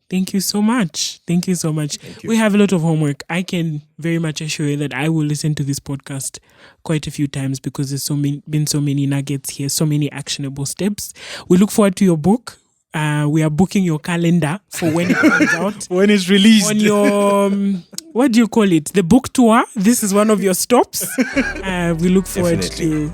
Thank you so much. Thank you so much. We have a lot of homework. I can very much assure you that I will listen to this podcast quite a few times because there's been so many nuggets here, so many actionable steps. We look forward to your book. We are booking your calendar for when it comes out. When it's released. On your, what do you call it? The book tour. This is one of your stops. We look forward to...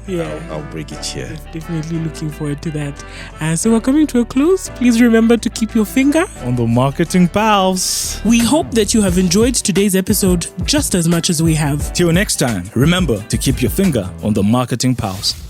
I'll break it here. Definitely looking forward to that. So we're coming to a close. Please remember to keep your finger on the marketing pulse. We hope that you have enjoyed today's episode just as much as we have. Till next time, remember to keep your finger on the marketing pulse.